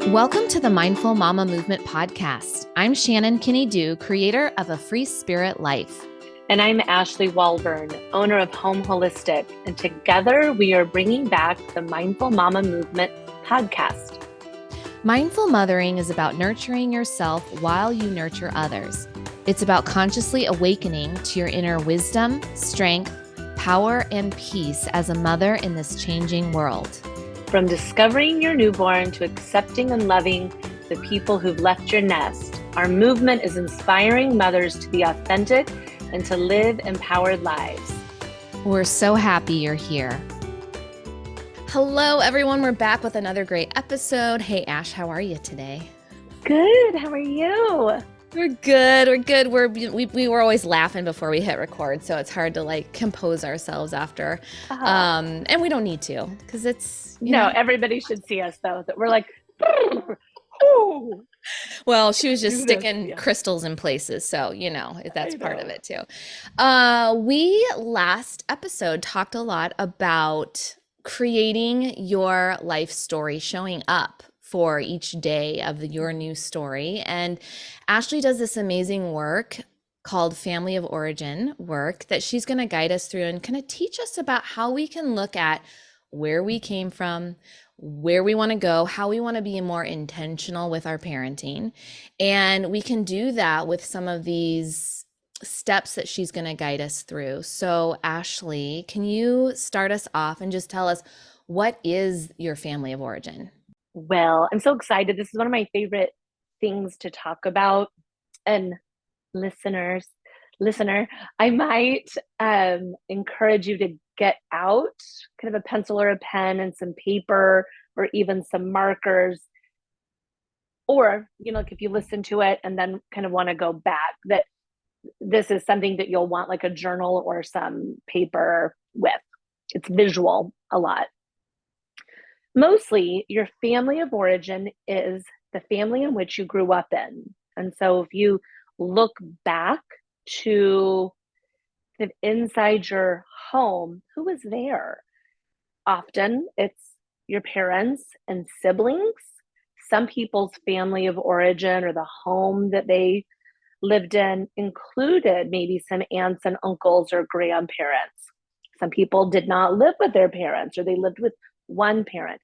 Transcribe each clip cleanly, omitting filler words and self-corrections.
Welcome to the Mindful Mama Movement podcast. I'm Shannon Kinney-Dew, creator of A Free Spirit Life. And I'm Ashley Walburn, owner of Home Holistic. And together we are bringing back the Mindful Mama Movement podcast. Mindful mothering is about nurturing yourself while you nurture others. It's about consciously awakening to your inner wisdom, strength, power, and peace as a mother in this changing world. From discovering your newborn to accepting and loving the people who've left your nest, our movement is inspiring mothers to be authentic and to live empowered lives. We're so happy you're here. Hello, everyone. We're back with another great episode. Hey, Ash, how are you today? Good. How are you? We're good. We're good. We were always laughing before we hit record, so it's hard to compose ourselves after. And we don't need to because it's everybody should see us though. That we're like, ooh. Well, she was just sticking crystals in places, so that's part of it too. We last episode talked a lot about creating your life story, showing up for each day of your new story. And Ashley does this amazing work called Family of Origin work that she's going to guide us through and kind of teach us about how we can look at where we came from, where we want to go, how we want to be more intentional with our parenting. And we can do that with some of these steps that she's going to guide us through. So Ashley, can you start us off and just tell us, what is your family of origin? Well, I'm so excited. This is one of my favorite things to talk about. And listener, I might encourage you to get out kind of a pencil or a pen and some paper or even some markers. Or, if you listen to it and then kind of want to go back, that this is something that you'll want like a journal or some paper with. It's visual a lot. Mostly, your family of origin is the family in which you grew up in. And so if you look back to inside your home, who was there? Often it's your parents and siblings. Some people's family of origin or the home that they lived in included maybe some aunts and uncles or grandparents. Some people did not live with their parents, or they lived with one parent.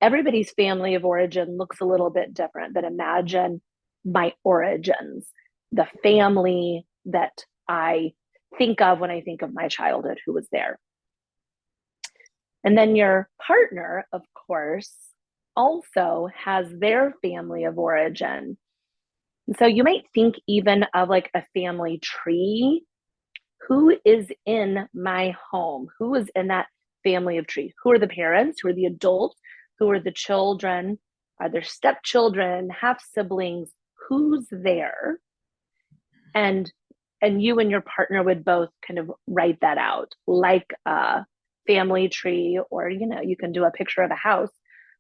Everybody's family of origin looks a little bit different, but imagine my origins, the family that I think of when I think of my childhood, who was there. And then your partner, of course, also has their family of origin. And so you might think even of like a family tree. Who is in my home? Who is in that family of tree? Who are the parents? Who are the adults? Who are the children? Are there stepchildren, half siblings? Who's there? And you and your partner would both kind of write that out like a family tree, or you can do a picture of a house.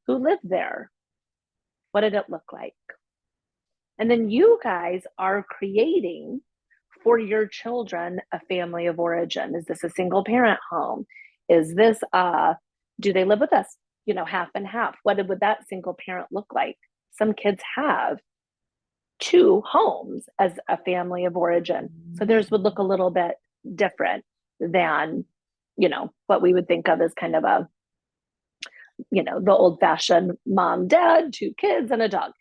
Who lived there? What did it look like? And then you guys are creating for your children a family of origin. Is this a single parent home? Is this do they live with us? Half and half. What would that single parent look like? Some kids have two homes as a family of origin. So theirs would look a little bit different than, what we would think of as kind of a, the old fashioned mom, dad, two kids and a dog.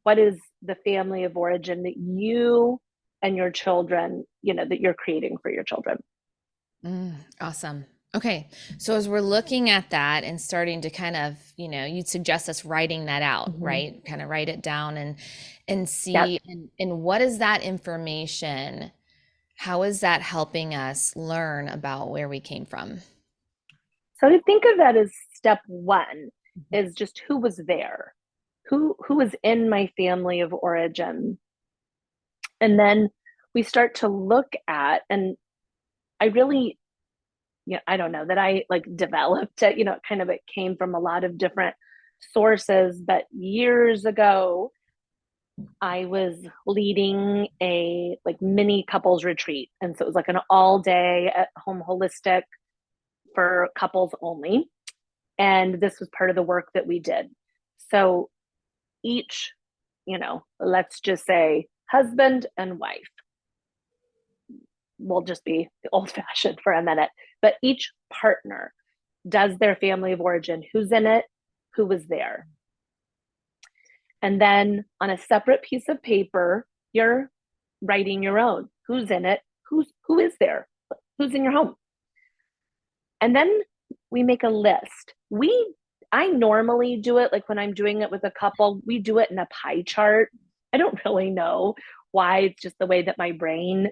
What is the family of origin that you and your children, that you're creating for your children? Awesome. Okay. So as we're looking at that and starting to kind of, you'd suggest us writing that out, right? Kind of write it down and see, yep. And what is that information? How is that helping us learn about where we came from? So to think of that as step one is just who was there, who was in my family of origin. And then we start to look at, and I really, I don't know that I developed it, it came from a lot of different sources, but years ago, I was leading a mini couples retreat. And so it was like an all day at Home Holistic for couples only. And this was part of the work that we did. So each, let's just say husband and wife, we'll just be old fashioned for a minute, but each partner does their family of origin, who's in it, who was there. And then on a separate piece of paper, you're writing your own. Who's in it? Who is there? Who's in your home? And then we make a list. I normally do it like when I'm doing it with a couple, we do it in a pie chart. I don't really know why. It's just the way that my brain,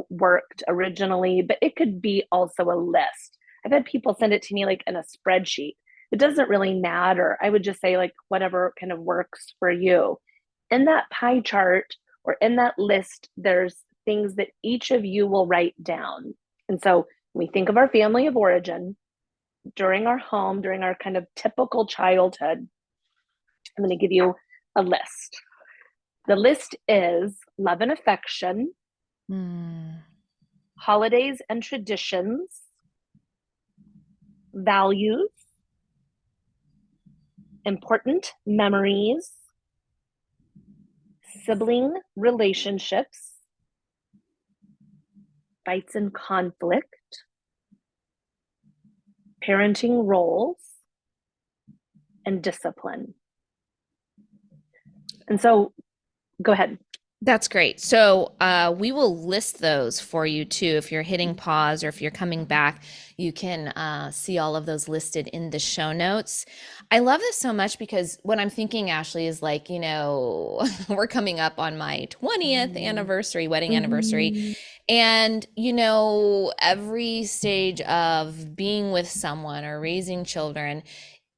worked originally, but it could be also a list. I've had people send it to me like in a spreadsheet. It doesn't really matter. I would just say like whatever kind of works for you. In that pie chart or in that list, there's things that each of you will write down. And so when we think of our family of origin during our home, during our kind of typical childhood, I'm going to give you a list. The list is love and affection, holidays and traditions, values, important memories, sibling relationships, fights and conflict, parenting roles, and discipline. And so, go ahead. That's great. So we will list those for you too. If you're hitting pause or if you're coming back, you can see all of those listed in the show notes. I love this so much because what I'm thinking, Ashley, is like, we're coming up on my 20th anniversary, wedding anniversary. And, every stage of being with someone or raising children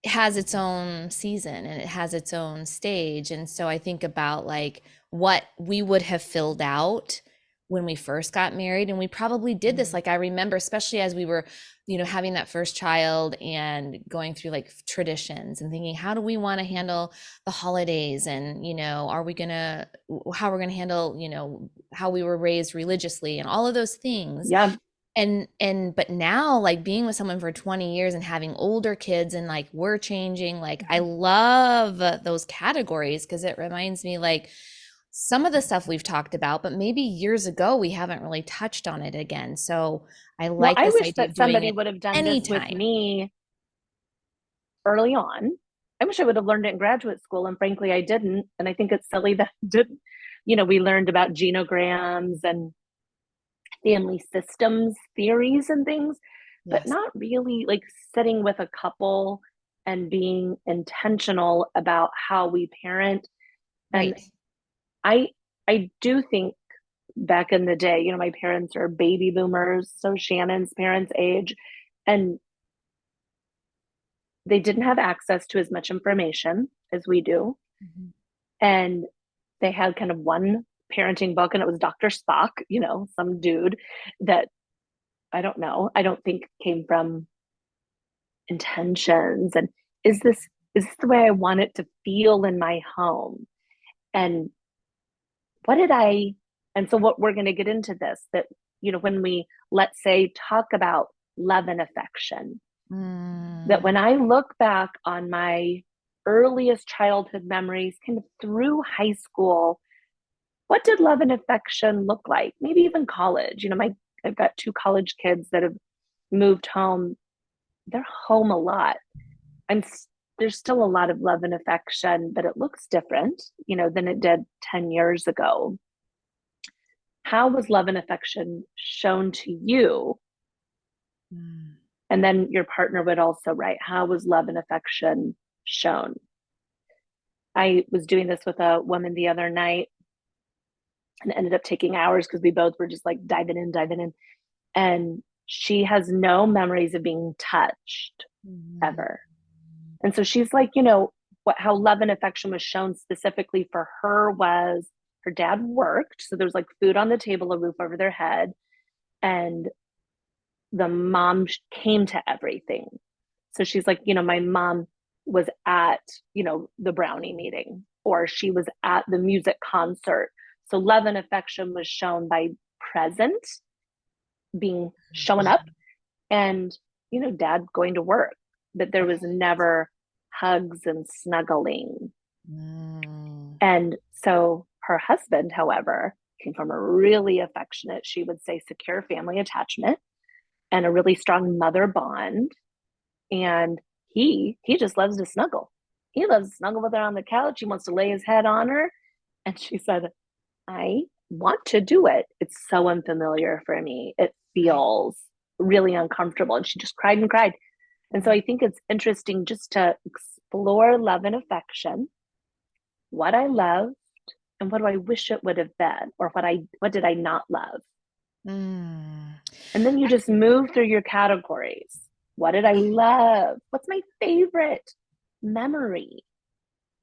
has its own season and it has its own stage. And so I think about like what we would have filled out when we first got married. And we probably did this. Like I remember, especially as we were, having that first child and going through like traditions and thinking, how do we want to handle the holidays? And, how we're going to handle, how we were raised religiously and all of those things. Yeah. But now like being with someone for 20 years and having older kids and like we're changing, like I love those categories because it reminds me like some of the stuff we've talked about, but maybe years ago we haven't really touched on it again. So I Well, like I this wish idea that of doing somebody it would have done this with anytime. me early on. I wish I would have learned it in graduate school, and frankly, I didn't. And I think it's silly that I didn't. We learned about genograms and family systems theories and things, but Yes. not really like sitting with a couple and being intentional about how we parent. And Right. I do think back in the day, my parents are baby boomers, so Shannon's parents' age, and they didn't have access to as much information as we do. Mhm. And they had kind of one parenting book, and it was Dr. Spock, some dude that I don't know, I don't think came from intentions. And is this the way I want it to feel in my home? And what did I, and so what we're going to get into this, that, when we, let's say, talk about love and affection, that when I look back on my earliest childhood memories, kind of through high school, what did love and affection look like? Maybe even college. I've got two college kids that have moved home. They're home a lot. I'm there's still a lot of love and affection, but it looks different, than it did 10 years ago. How was love and affection shown to you? And then your partner would also write, how was love and affection shown? I was doing this with a woman the other night and ended up taking hours because we both were just like diving in. And she has no memories of being touched ever. And so she's like, how love and affection was shown specifically for her was her dad worked. So there was like food on the table, a roof over their head. And the mom came to everything. So she's like, my mom was at, the brownie meeting, or she was at the music concert. So love and affection was shown by present, being showing up, and, dad going to work. But there was never hugs and snuggling. Mm. And so her husband, however, came from a really affectionate, she would say, secure family attachment and a really strong mother bond. And he just loves to snuggle. He loves to snuggle with her on the couch. He wants to lay his head on her. And she said, I want to do it. It's so unfamiliar for me. It Right. feels really uncomfortable. And she just cried and cried. And so Mm. I think it's interesting just to explore love and affection, what I love and what do I wish it would have been, or what did I not love? Mm. And then you just move through your categories. What did I love? What's my favorite memory?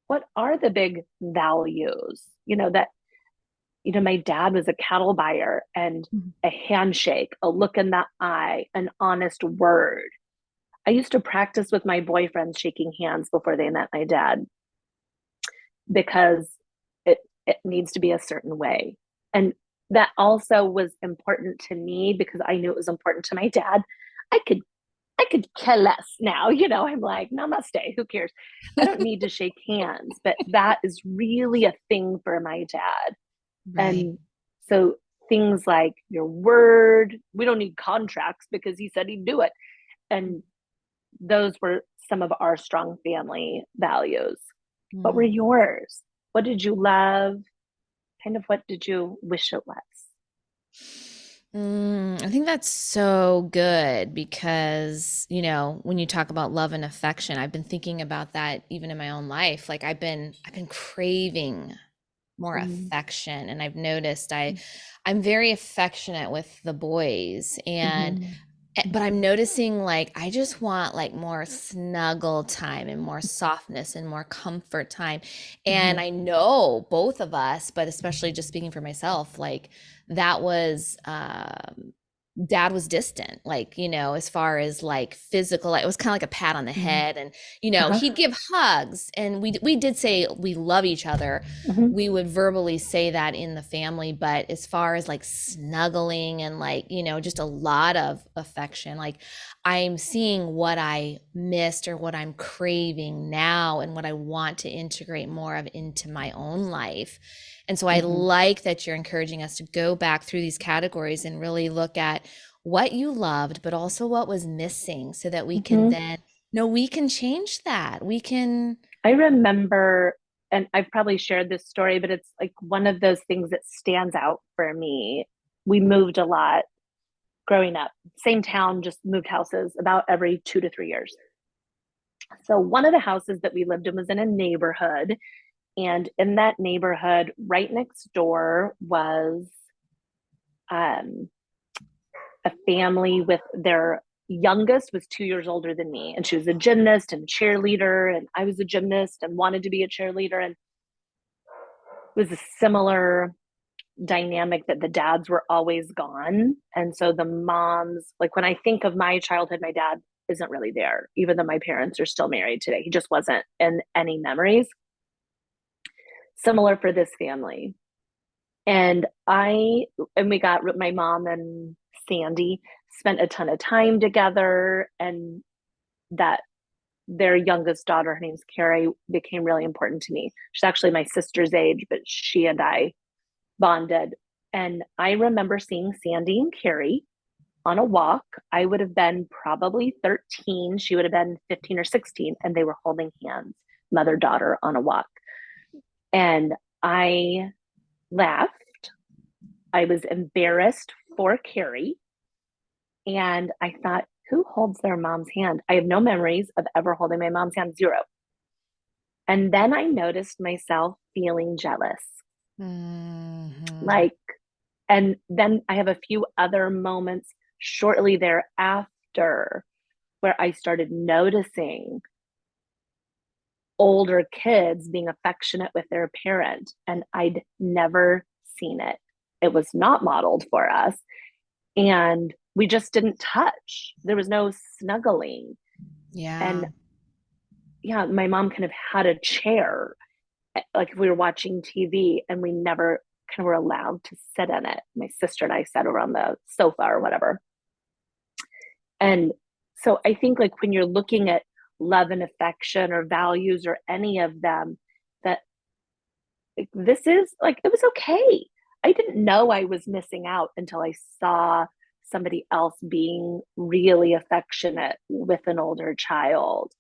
What are the big values? My dad was a cattle buyer, and a handshake, a look in the eye, an honest word. I used to practice with my boyfriends shaking hands before they met my dad because it needs to be a certain way. And that also was important to me because I knew it was important to my dad. I could I could care less now, I'm like, namaste, who cares? I don't need to shake hands, but that is really a thing for my dad. Right. And so things like your word, we don't need contracts because he said he'd do it. And those were some of our strong family values. What were Mm. yours? What did you love? Kind of what did you wish it was? I think that's so good because, when you talk about love and affection, I've been thinking about that even in my own life. Like I've been craving more Mm-hmm. affection, and I've noticed I'm very affectionate with the boys, and Mm-hmm. but I'm noticing like I just want like more snuggle time and more softness and more comfort time. And Mm-hmm. I know both of us, but especially just speaking for myself, like that was dad was distant, like, as far as like physical, like, it was kind of like a pat on the Mm-hmm. head, and Uh-huh. he'd give hugs, and we did say we love each other. Mm-hmm. We would verbally say that in the family, but as far as like snuggling and like, just a lot of affection, like I'm seeing what I missed or what I'm craving now and what I want to integrate more of into my own life. And so I Mm-hmm. like that you're encouraging us to go back through these categories and really look at what you loved, but also what was missing so that we can Mm-hmm. then no, we can change that. We can. I remember, and I've probably shared this story, but it's like one of those things that stands out for me. We moved a lot growing up, same town, just moved houses about every 2 to 3 years. So one of the houses that we lived in was in a neighborhood. And in that neighborhood, right next door was um, a family with their youngest was 2 years older than me. And she was a gymnast and cheerleader. And I was a gymnast and wanted to be a cheerleader. And it was a similar dynamic that the dads were always gone. And so the moms, like when I think of my childhood, my dad isn't really there, even though my parents are still married today. He just wasn't in any memories. Similar for this family. And we got my mom and Sandy spent a ton of time together, and that their youngest daughter, her name's Carrie, became really important to me. She's actually my sister's age, but she and I bonded. And I remember seeing Sandy and Carrie on a walk. I would have been probably 13. She would have been 15 or 16. And they were holding hands, mother daughter, on a walk. And I laughed. I was embarrassed for Carrie. And I thought, who holds their mom's hand? I have no memories of ever holding my mom's hand, zero. And then I noticed myself feeling jealous. Mhm. Like, and then I have a few other moments shortly thereafter where I started noticing older kids being affectionate with their parent, and I'd never seen it. It was not modeled for us. And we just didn't touch. There was no snuggling. And Yeah. yeah, my mom kind of had a chair, like if we were watching TV, and we never kind of were allowed to sit in it. My sister and I sat over on the sofa or whatever. And so I think like when you're looking at love and affection or values or any of them, that this is like, it was okay. I didn't know I was missing out until I saw somebody else being really affectionate with an older child,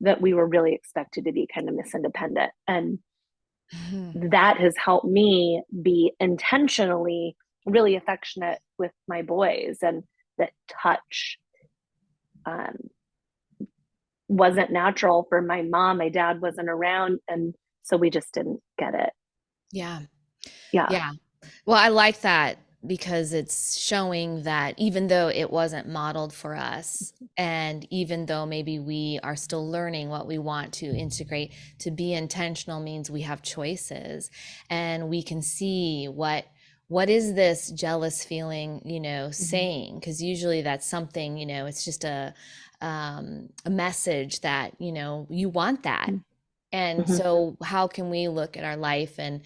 that we were really expected to be kind of Miss Independent. And Mhm. that has helped me be intentionally really affectionate with my boys. And that touch um, wasn't natural for my mom. My dad wasn't around. And so we just didn't get it. Yeah. Yeah. Yeah. Well, I like that because it's showing that even though it wasn't modeled for us, and even though maybe we are still learning what we want to integrate, to be intentional means we have choices and we can see what is this jealous feeling, Mm-hmm. saying? Because usually that's something, it's just a message that, you want that. And Mm-hmm. so, how can we look at our life and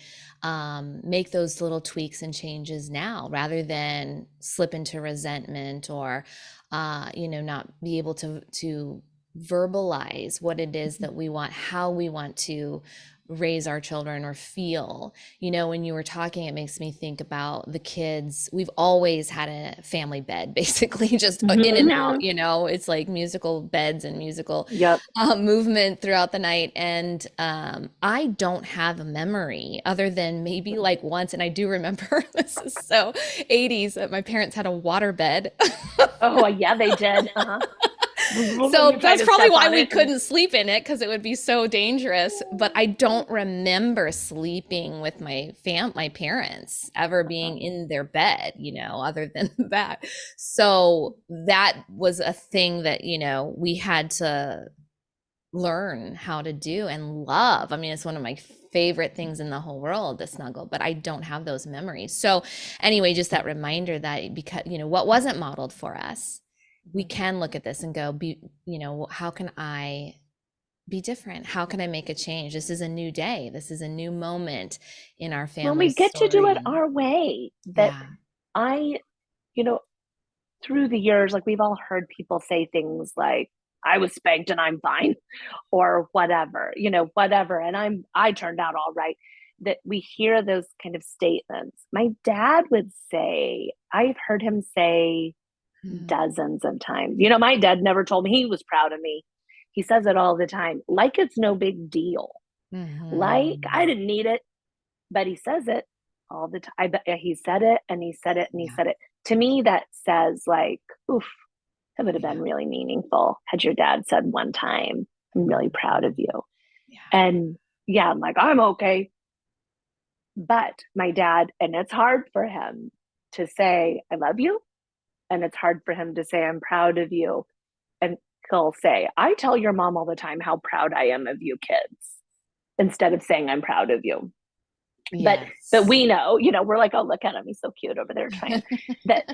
make those little tweaks and changes now rather than slip into resentment or, not be able to verbalize what it is that we want, how we want to raise our children or feel. When you were talking, it makes me think about the kids. We've always had a family bed, basically, just in and out. Mm-hmm. It's like musical beds and musical Yep. movement throughout the night. And I don't have a memory other than maybe like once. And I do remember this is so 80s that my parents had a water bed. Oh, yeah, they did. Uh-huh. So You try that's to probably step why on we it and couldn't sleep in it because it would be so dangerous. But I don't remember sleeping with my parents ever being in their bed, other than that. So that was a thing that, we had to learn how to do and love. I mean, it's one of my favorite things in the whole world, the snuggle, but I don't have those memories. So anyway, just that reminder that because, what wasn't modeled for us, we can look at this and go, how can I be different? How can I make a change? This is a new day. This is a new moment in our when we family's get to do it story. our way, that Yeah. I, you know, through the years, like we've all heard people say things like, I was spanked and I'm fine, or whatever, whatever. And I turned out all right. That we hear those kind of statements. My dad would say, I've heard him say Mm-hmm. dozens of times. My dad never told me he was proud of me. He says it all the time, like it's no big deal. Like I Mm-hmm. didn't need it, but he says it all the time. I bet he said it and he said it and he Yeah. said it. To me, that says like, oof, that would have Yeah. been really meaningful had your dad said one time, I'm really proud of you. Yeah. And yeah, I'm like, I'm okay. But my dad, and it's hard for him to say, I love you. And it's hard for him to say, I'm proud of you. And he'll say, I tell your mom all the time how proud I am of you kids, instead of saying, I'm proud of you. But Yes. we know, we're like, oh, look at him, he's so cute over there trying. that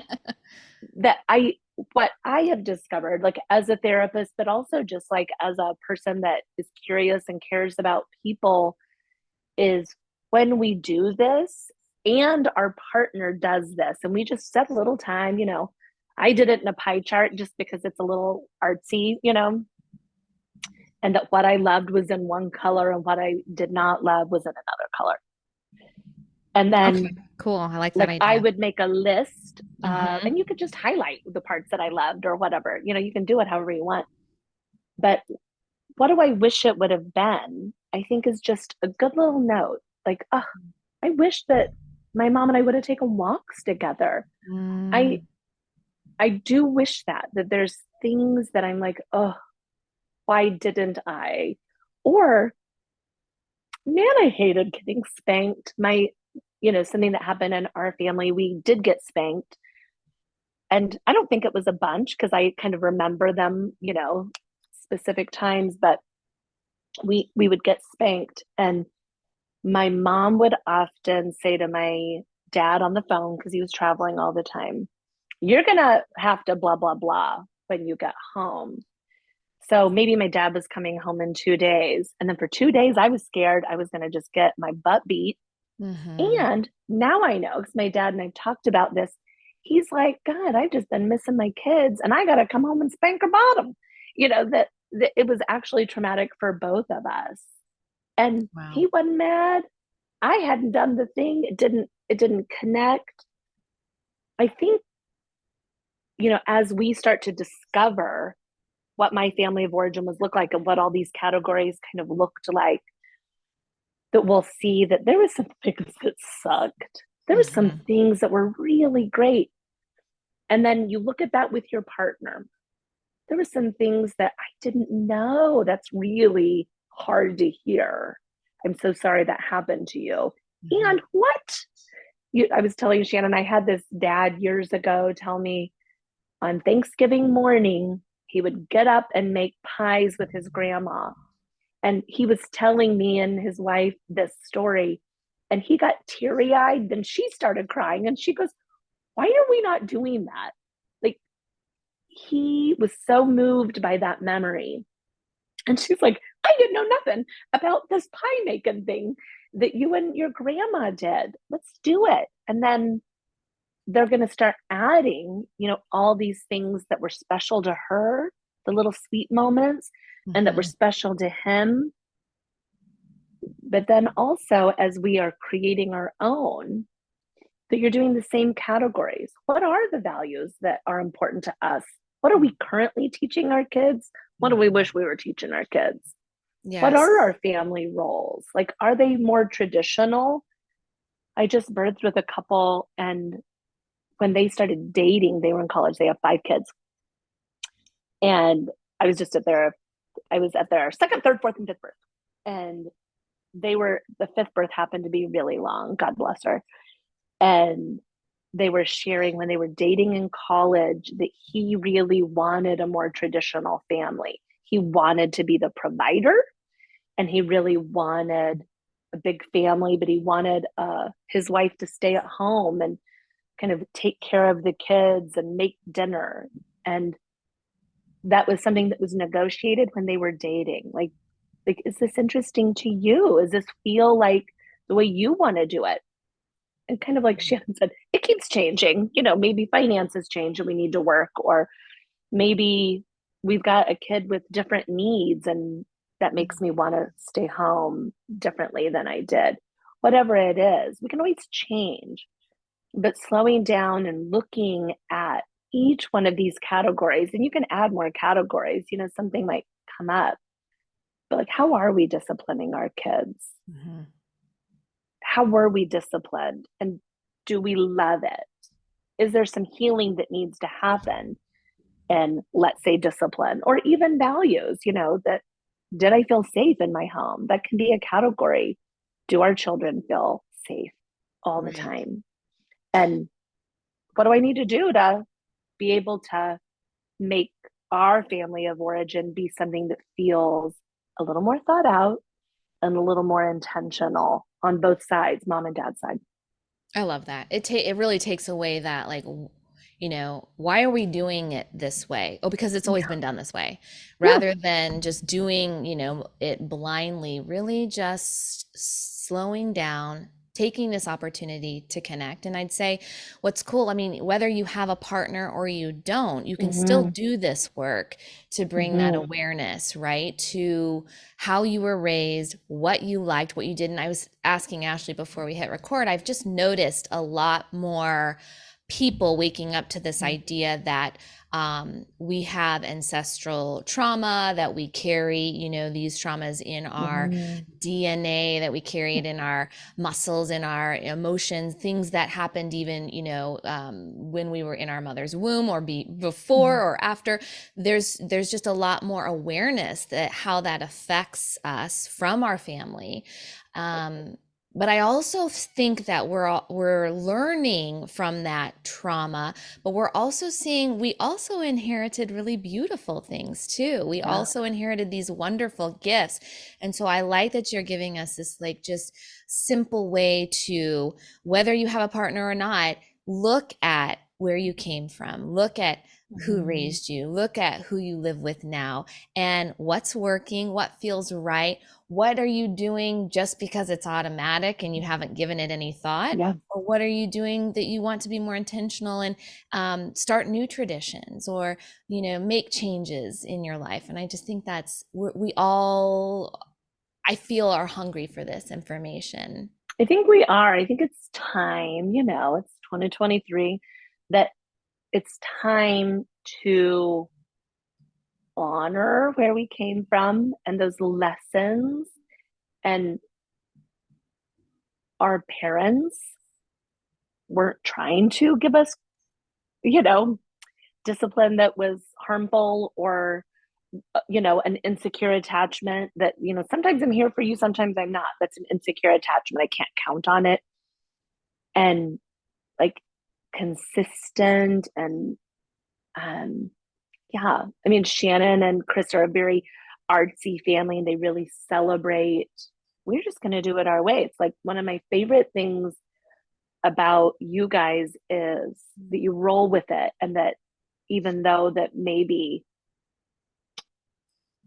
that I what I have discovered, like as a therapist, but also just like as a person that is curious and cares about people, is when we do this and our partner does this and we just set a little time, I did it in a pie chart just because it's a little artsy, and that what I loved was in one color and what I did not love was in another color. And Okay, then cool. I like that like I idea. would make a list, Mm-hmm. and you could just highlight the parts that I loved or whatever. You can do it however you want. But what do I wish it would have been? I think is just a good little note. Like, oh, I wish that my mom and I would have taken walks together. I Mm, I do wish that there's things that I'm like, oh, why didn't I? Or man, I hated getting spanked. Something that happened in our family, we did get spanked. And I don't think it was a bunch because I kind of remember them, specific times, but we would get spanked. And my mom would often say to my dad on the phone, because he was traveling all the time, you're gonna have to blah blah blah when you get home. So maybe my dad was coming home in 2 days, and then for 2 days I was scared I was gonna just get my butt beat. mm-hmm. And now I know, because my dad and I talked about this. He's like, God, I've just been missing my kids and I got to come home and spank her bottom. That it was actually traumatic for both of us. And Wow. he wasn't mad. I hadn't done the thing. It didn't connect. I think, as we start to discover what my family of origin was look like and what all these categories kind of looked like, that we'll see that there was some things that sucked. There were some Hmm. things that were really great. And then you look at that with your partner. There were some things that I didn't know. That's really hard to hear. I'm so sorry that happened to you. Hmm. And what? I was telling Shannon, I had this dad years ago tell me on Thanksgiving morning, he would get up and make pies with his grandma. And he was telling me and his wife this story. And he got teary eyed. Then she started crying. And she goes, "Why are we not doing that?" Like, he was so moved by that memory. And she's like, "I didn't know nothing about this pie making thing that you and your grandma did. Let's do it." And then they're going to start adding, all these things that were special to her, the little sweet moments, and that were Hmm. special to him. But then also, as we are creating our own, that you're doing the same categories. What are the values that are important to us? What are we currently teaching our kids? What do we wish we were teaching our kids? What Yes. are our family roles? Like, are they more traditional? I just birthed with a couple, and when they started dating, they were in college. They have 5 kids. And I was just I was at their second, third, fourth, and fifth birth. And the fifth birth happened to be really long. God bless her. And they were sharing when they were dating in college that he really wanted a more traditional family. He wanted to be the provider, and he really wanted a big family, but he wanted his wife to stay at home and kind of take care of the kids and make dinner. And that was something that was negotiated when they were dating. Like, is this interesting to you? Does this feel like the way you want to do it? And kind of like Shannon said, it keeps changing. Maybe finances change and we need to work, or maybe we've got a kid with different needs and that makes me want to stay home differently than I did. Whatever it is, we can always change. But slowing down and looking at each one of these categories, and you can add more categories, something might come up, but like, how are we disciplining our kids? Hmm. How were we disciplined? And do we love it? Is there some healing that needs to happen? And let's say discipline or even values, that did I feel safe in my home? That can be a category. Do our children feel safe all the Right. time? And what do I need to do to be able to make our family of origin be something that feels a little more thought out and a little more intentional on both sides, mom and dad's side? I love that. It really takes away that why are we doing it this way? Oh, because it's always Yeah. been done this way, Yeah. rather than just doing, it blindly, really just slowing down, taking this opportunity to connect. And I'd say what's cool, I mean, whether you have a partner or you don't, you can still Mm-hmm. do this work to bring that Mm-hmm. awareness, right? To how you were raised, what you liked, what you didn't. I was asking Ashley before we hit record, I've just noticed a lot more people waking up to this idea that we have ancestral trauma, that we carry, these traumas in our Mm-hmm. DNA, that we carry it in our muscles, in our emotions, things that happened even, when we were in our mother's womb or before or after. There's just a lot more awareness that how that affects us from our family. Um, but I also think that we're learning from that trauma, but we're also seeing we also inherited really beautiful things too. We Yeah. also inherited these wonderful gifts. And so I like that you're giving us this like just simple way to, whether you have a partner or not, look at where you came from, look at who Mhm. raised you, look at who you live with now, and what's working, what feels right. What are you doing just because it's automatic and you haven't given it any thought? Yeah. Or what are you doing that you want to be more intentional and start new traditions, or, make changes in your life? And I just think we all, I feel, are hungry for this information. I think we are. I think it's time, it's 2023, that it's time to honor where we came from and those lessons. And our parents weren't trying to give us, you know, discipline that was harmful, or, an insecure attachment that, sometimes I'm here for you, sometimes I'm not. That's an insecure attachment. I can't count on it. And like consistent and, um, yeah. I mean, Shannon and Chris are a very artsy family and they really celebrate. We're just going to do it our way. It's like one of my favorite things about you guys is that you roll with it, and that even though that maybe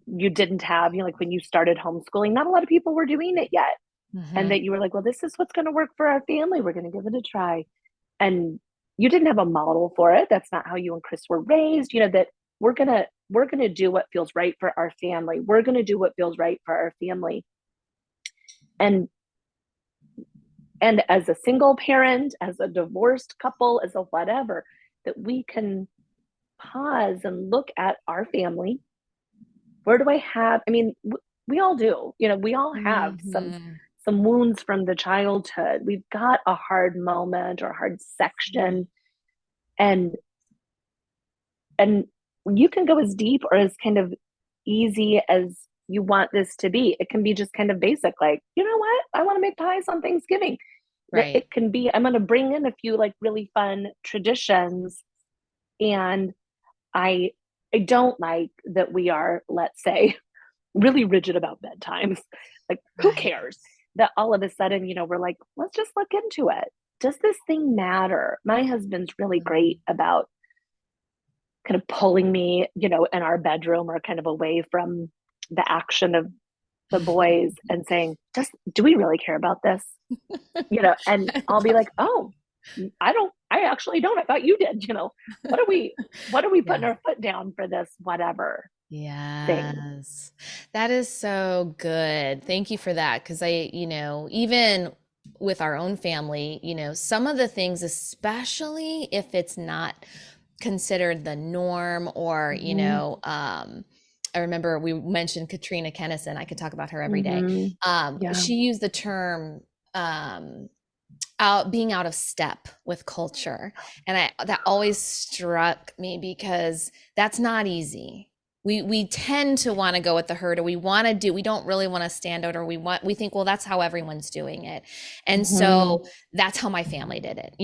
you didn't have, like when you started homeschooling, not a lot of people were doing it yet. And Mm-hmm. that you were like, well, this is what's going to work for our family. We're going to give it a try. And you didn't have a model for it. That's not how you and Chris were raised, that we're going to do what feels right for our family. We're going to do what feels right for our family. And as a single parent, as a divorced couple, as a whatever, that we can pause and look at our family. Where do I have, I mean, we all do, we all have Mm-hmm. some wounds from the childhood. We've got a hard moment or hard section, and and you can go as deep or as kind of easy as you want this to be. It can be just kind of basic, like, you know what, I want to make pies on Thanksgiving. That Right. it can be, I'm going to bring in a few like really fun traditions. And i I don't like that we are, let's say, really rigid about bedtimes. Like, who Right. cares that all of a sudden, we're like, let's just look into it. Does this thing matter? My husband's really Mm-hmm. great about kind of pulling me, in our bedroom or kind of away from the action of the boys and saying, just, do we really care about this? And I'll be like, oh, I actually don't. I thought you did, what are we putting Yeah. our foot down for this, whatever thing? Yes. That is so good. Thank you for that. Because even with our own family, some of the things, especially if it's not considered the norm, or, Mm-hmm. I remember we mentioned Katrina Kennison. I could talk about her every day. Mm-hmm. Yeah. She used the term, being out of step with culture. And that always struck me, because that's not easy. We tend to want to go with the herd, or we don't really want to stand out, or we think, well, that's how everyone's doing it. And Mm-hmm. so that's how my family did it.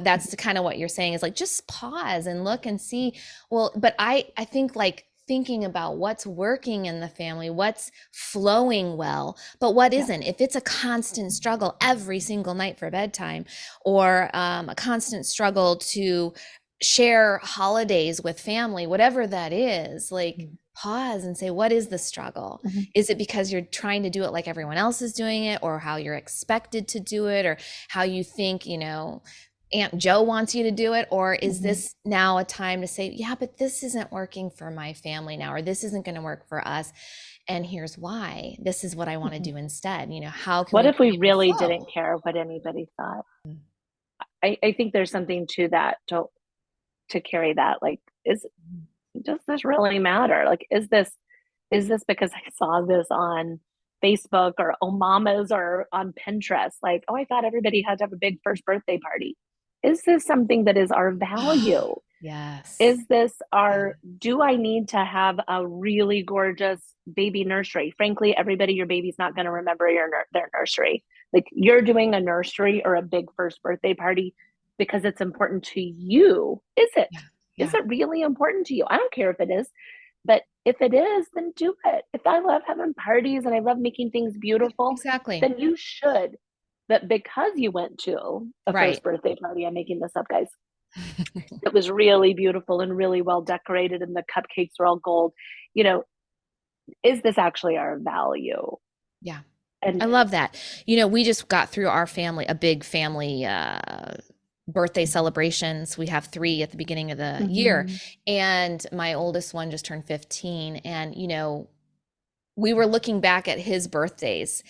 That's the kind of what you're saying, is like, just pause and look and see. Well, but I think, like, thinking about what's working in the family, what's flowing well, but what Yeah. isn't. If it's a constant struggle every single night for bedtime, or a constant struggle to share holidays with family, whatever that is, like, pause and say, what is the struggle? Mm-hmm. Is it because you're trying to do it like everyone else is doing it, or how you're expected to do it, or how you think, Aunt Joe wants you to do it? Or is Mm-hmm. this now a time to say, yeah, but this isn't working for my family now, or this isn't going to work for us, and here's why. This is what I want to Mm-hmm. do instead. How can What we if we create more really didn't flow? care what anybody thought? I think there's something to that, to carry that. Like, does this really matter? Like, is this because I saw this on Facebook, or Omamas, or on Pinterest? Like, oh, I thought everybody had to have a big first birthday party. Is this something that is our value? Yes. Is this Yeah. our, do I need to have a really gorgeous baby nursery? Frankly, everybody, your baby's not going to remember their nursery. Like, you're doing a nursery or a big first birthday party because it's important to you. Is it? Yeah. Is Yeah. it really important to you? I don't care if it is, but if it is, then do it. If I love having parties and I love making things beautiful, Exactly. then you should. But because you went to a Right. first birthday party, I'm making this up, guys. It was really beautiful and really well decorated, and the cupcakes were all gold. You know, is this actually our value? Yeah. I And love that. We just got through our family, a big family birthday celebrations. We have three at the beginning of the year, mm-hmm, and my oldest one just turned 15. And, we were looking back at his birthdays,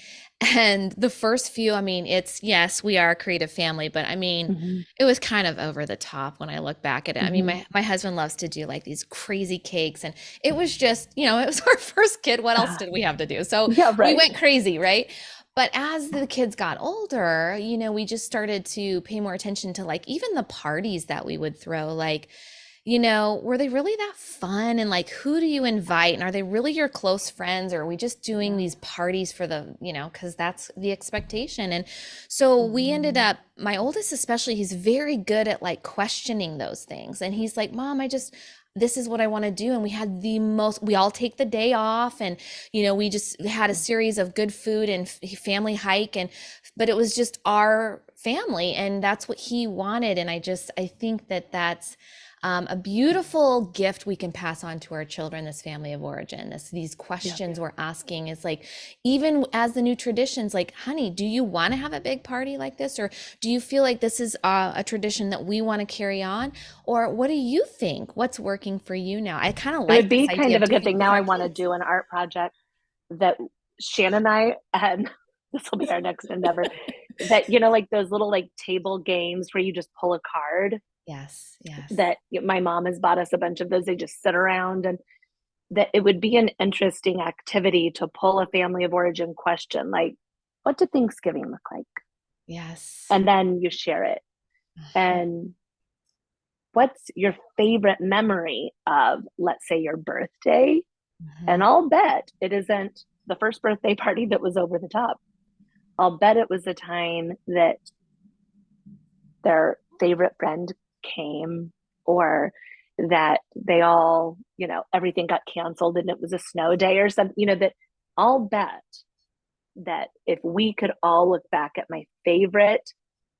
and the first few, I mean, yes, we are a creative family, but I mean, mm-hmm, it was kind of over the top when I look back at it. I mean, mm-hmm. my husband loves to do like these crazy cakes, and it was just, it was our first kid. What else did we have to do? So Yeah, we right. went crazy, right? But as the kids got older, we just started to pay more attention to like even the parties that we would throw, like, were they really that fun? And like, who do you invite? And are they really your close friends? Or are we just doing Yeah. these parties for because that's the expectation. And so we ended Mm-hmm. up, my oldest especially, he's very good at like questioning those things. And he's like, Mom, this is what I want to do. And we all take the day off. And, we just had a series of good food and family hike. But it was just our family. And that's what he wanted. And I think that that's, a beautiful gift we can pass on to our children, this family of origin. These Yeah. questions we're asking is like, even as the new traditions, like, honey, do you want to have a big party like this? Or do you feel like this is a tradition that we want to carry on? Or what do you think? What's working for you now? I kind of It would like this be kind idea of of a good doing it thing. with Now I our want to kids. do an art project that Shannon and I, and this will be our next endeavor, that, like those little like table games where you just pull a card, Yes, yes. that my mom has bought us a bunch of those. They just sit around, and that it would be an interesting activity to pull a family of origin question, like, what did Thanksgiving look like? Yes. And then you share it. Uh-huh. And what's your favorite memory of, let's say, your birthday? And Mhm. I'll bet it isn't the first birthday party that was over the top. I'll bet it was the time that their favorite friend came, or that they all, everything got canceled and it was a snow day or something, that I'll bet that if we could all look back at my favorite,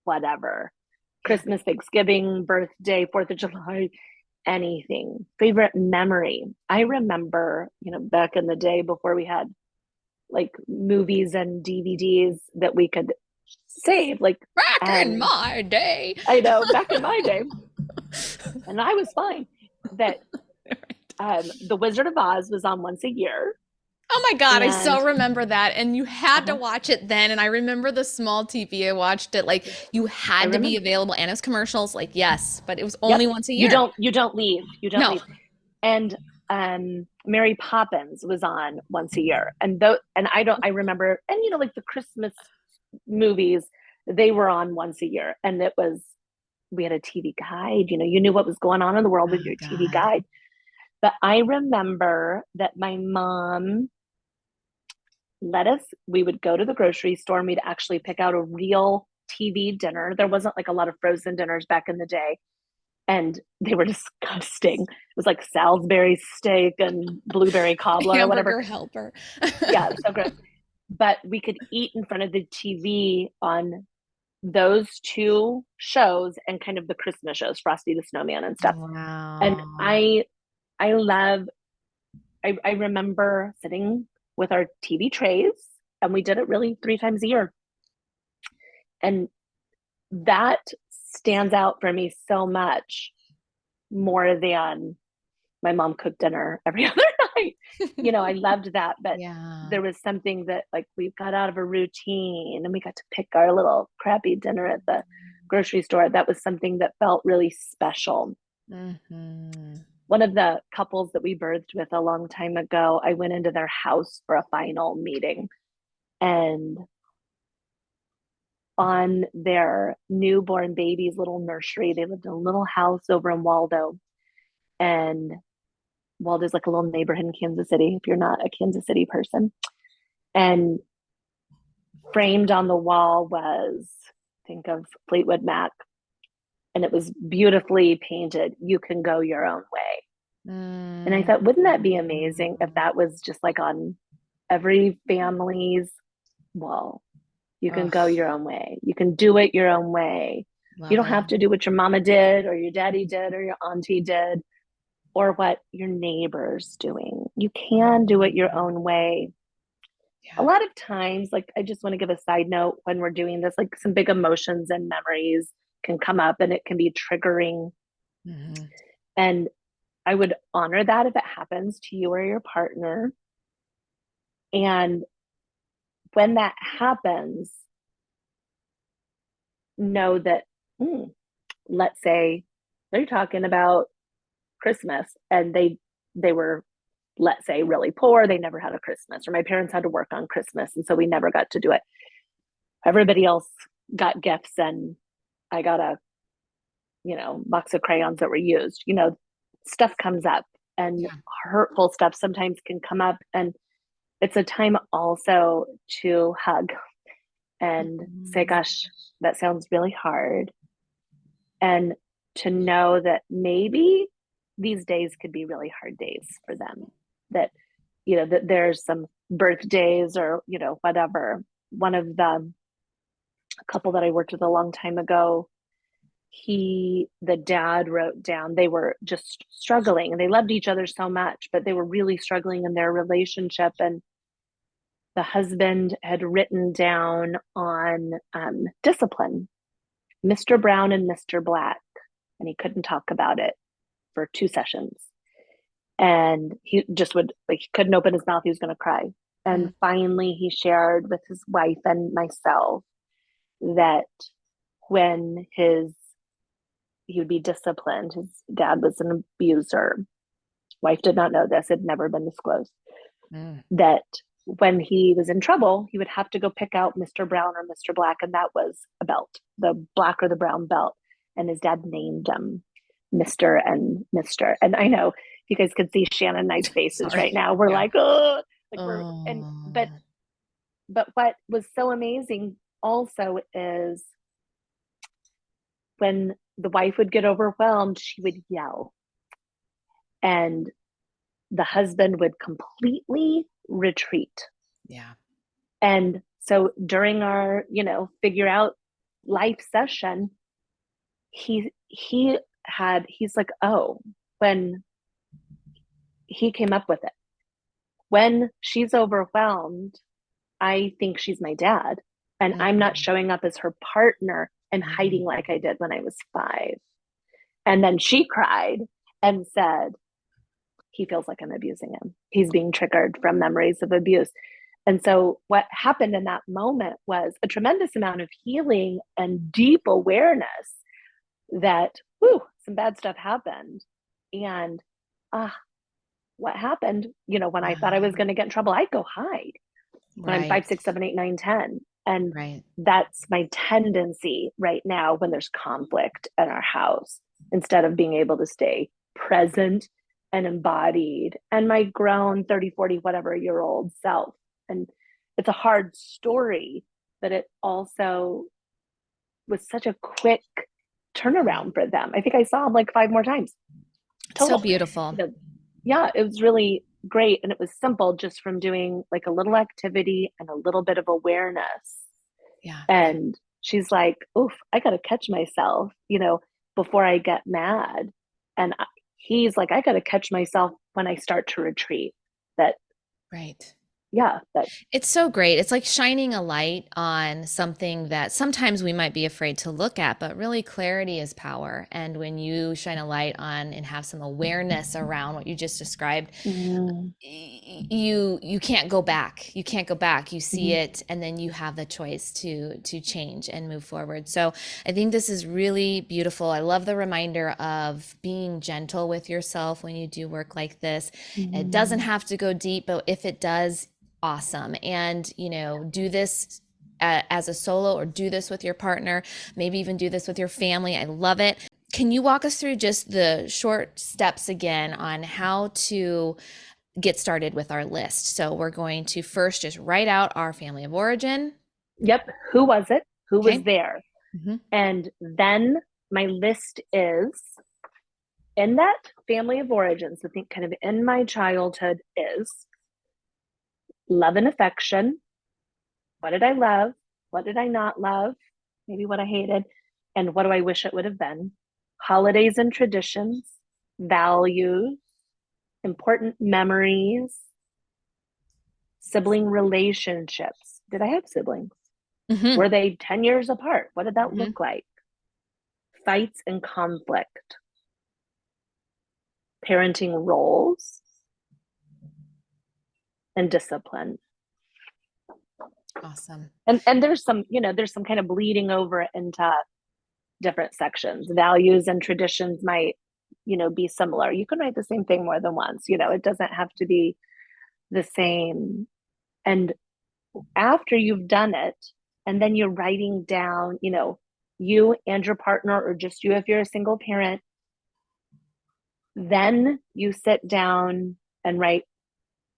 whatever, Yeah. Christmas, Thanksgiving, birthday, 4th of July, anything, favorite memory. I remember, back in the day before we had like movies and DVDs that we could save, like, Back in and my day. I know back in my day, and I was fine, that The Wizard of Oz was on once a year. Oh my God, I And so remember that. And you had to uh-huh, watch it then. And I remember the small TV. I watched it like you I had to be remember. available. And it was commercials, like, yes, but it was Yep. only once a You year. don't you don't leave. You don't No. leave. And Mary Poppins was on once a year. And though and I remember, and like the Christmas movies, they were on once a year. And it was, we had a TV guide, you knew what was going on in the world with Oh your TV God. guide. But I remember that my mom we would go to the grocery store and we'd actually pick out a real TV dinner. There wasn't like a lot of frozen dinners back in the day, and they were disgusting. It was like Salisbury steak and blueberry cobbler or whatever. Hamburger helper. Yeah, it was so gross. But we could eat in front of the TV on those two shows and kind of the Christmas shows, Frosty the Snowman and stuff. And Wow. I love I remember sitting with our TV trays, and we did it really 3 times a year. And that stands out for me so much more than my mom cooked dinner every other night. I loved that, but Yeah. there was something that, like, we got out of a routine and we got to pick our little crappy dinner at the grocery store. That was something that felt really special. Hmm. One of the couples that we birthed with a long time ago, I went into their house for a final meeting, and on their newborn baby's little nursery, they lived in a little house over in Waldo. And Waldo's like a little neighborhood in Kansas City, if you're not a Kansas City person. And framed on the wall was, think of Fleetwood Mac, and it was beautifully painted, "You can go your own way." And I Mm. thought, wouldn't that be amazing if that was just like on every family's wall? You can Ugh. go your own way. You can do it your own way. You Love don't it. have to do what your mama did or your daddy did or your auntie did or what your neighbor's doing. You can do it your Mhm. own way. A Yeah. lot of times, like, I just want to give a side note when we're doing this, like some big emotions and memories can come up and it can be triggering. Hmm. And I would honor that if it happens to you or your partner. And when that happens, know that, mm, let's say they're talking about Christmas and they were, let's say, really poor. They never had a Christmas, or my parents had to work on Christmas. And so we never got to do it. Everybody else got gifts and I got a, box of crayons that were used. Stuff comes up and Yeah. hurtful stuff sometimes can come up. And it's a time also to hug and say, Mhm. gosh, that sounds really hard. And to know that maybe these days could be really hard days for them. That, that there's some birthdays or, whatever. One of the couple that I worked with a long time ago, the dad wrote down, they were just struggling and they loved each other so much, but they were really struggling in their relationship. And the husband had written down on discipline, Mr. Brown and Mr. Black, and he couldn't talk about it for 2 sessions. And he just would, like, he couldn't open his mouth. He was going to cry. And Mm. finally, he shared with his wife and myself that when he would be disciplined, his dad was an abuser. Wife did not know this, it had never been disclosed. Mm. That when he was in trouble, he would have to go pick out Mr. Brown or Mr. Black, and that was a belt, the black or the brown belt. And his dad named him Mr. and Mr. And I know you guys could see Shannon and I's faces Sorry. right now. We're Yeah. like, oh, like we're and Oh. but what was so amazing also is when the wife would get overwhelmed, she would yell. And the husband would completely retreat. Yeah. And so during our, figure out life session, he's like, oh, when he came up with it. When she's overwhelmed, I think she's my dad. And I'm not Mm. showing up as her partner and hiding Mhm. like I did when I was 5. And then she cried and said, he feels like I'm abusing him. He's being triggered from memories of abuse. And so, what happened in that moment was a tremendous amount of healing and deep awareness that, whew, some bad stuff happened. And what happened, when I thought I was Wow. going to get in trouble, I'd go hide when I'm Right. 5, 6, 7, 8, 9, 10. And Right. that's my tendency right now when there's conflict in our house, instead of being able to stay present and embodied and my grown 30, 40, whatever year old self. And it's a hard story, but it also was such a quick Right. turnaround for them. I think I saw them like 5 more times It's so total. beautiful. Yeah, it was really great. And it was simple just from doing like a little activity and a little bit of awareness. Yeah. And she's like, oof, I got to catch myself, before I get mad. And he's like, I got to catch myself when I start to retreat. That, Right. yeah, that, It's so great. It's like shining a light on something that sometimes we might be afraid to look at, but really clarity is power. And when you shine a light on and have some awareness around what you just described, mm, you can't go back. You can't go back. You see mm, it and then you have the choice to change and move forward. So I think this is really beautiful. I love the reminder of being gentle with yourself when you do work like this. It doesn't mm, have to go deep, but if it does, awesome. And do this as a solo or do this with your partner, maybe even do this with your family. I love it. Can you walk us through just the short steps again on how to get started with our list? So we're going to first just write out our family of origin. yep. Who was it? Who was Okay. there? Mm-hmm. And then my list is in that family of origins. I think kind of in my childhood is love and affection. What did I love? What did I not love? Maybe what I hated. And what do I wish it would have been? Holidays and traditions, values, important memories, sibling relationships. Did I have siblings? Mm-hmm. Were they 10 years apart? What did that Mm-hmm. look like? Fights and conflict, parenting roles, and discipline. Awesome. And there's some, there's some kind of bleeding over into different sections. Values and traditions might, be similar. You can write the same thing more than once. It doesn't have to be the same. And after you've done it, and then you're writing down, you and your partner, or just you if you're a single parent, then you sit down and write,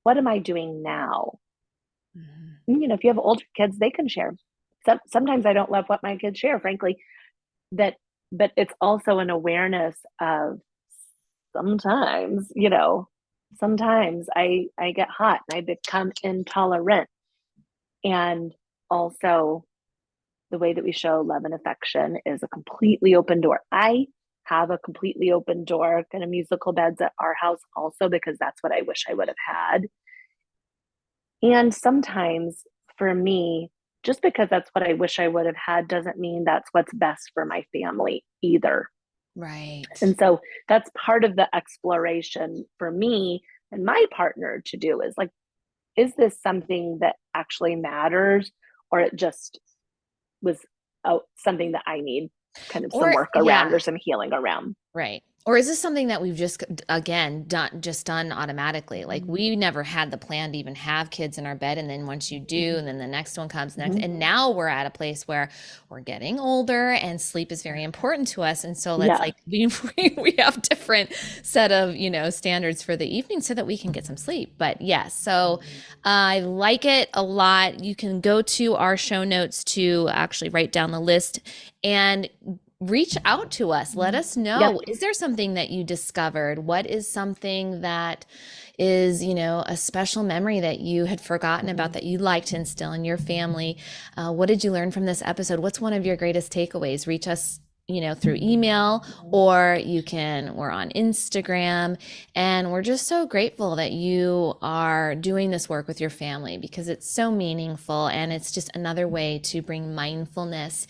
what am I doing now? Mm-hmm. If you have older kids, they can share. Sometimes I don't love what my kids share, frankly, but it's also an awareness of sometimes, sometimes I get hot and I become intolerant. And also the way that we show love and affection is a completely open door. I have a completely open door kind of musical beds at our house also, because that's what I wish I would have had. And sometimes for me, just because that's what I wish I would have had doesn't mean that's what's best for my family either. Right. And so that's part of the exploration for me and my partner to do, is like, is this something that actually matters, or it just was something that I need kind of some work around or some healing around? Right. Or is this something that we've just, again, done automatically? Like we never had the plan to even have kids in our bed. And then once you do, and then the next one comes next. And now we're at a place where we're getting older and sleep is very important to us. And so let's we have different set of, standards for the evening so that we can get some sleep. But yes, so I like it a lot. You can go to our show notes to actually write down the list and reach out to us. Let us know. Yep. Is there something that you discovered? What is something that is, a special memory that you had forgotten about that you'd like to instill in your family? What did you learn from this episode? What's one of your greatest takeaways? Reach us, through email, or we're on Instagram. And we're just so grateful that you are doing this work with your family, because it's so meaningful. And it's just another way to bring mindfulness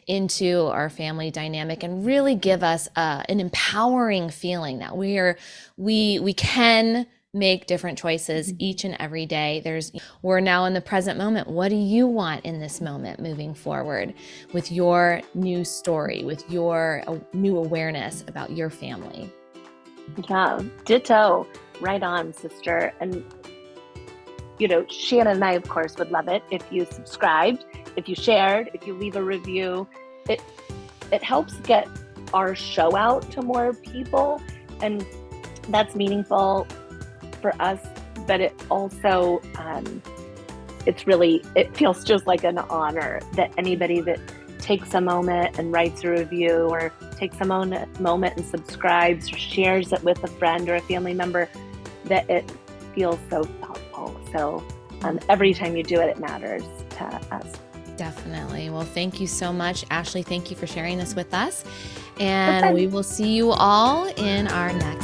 into our family dynamic and really give us an empowering feeling that we can make different choices each and every day. We're now in the present moment. What do you want in this moment moving forward with your new story, with your new awareness about your family? Yeah, ditto. Right on, sister. And Shannon and I, of course, would love it if you subscribed, if you shared, if you leave a review. It helps get our show out to more people, and that's meaningful for us. But it also, it feels just like an honor that anybody that takes a moment and writes a review, or takes a moment and subscribes, or shares it with a friend or a family member, that it feels so thoughtful. So every time you do it, it matters to us. Definitely. Well, thank you so much, Ashley. Thank you for sharing this with us. And we will see you all in our next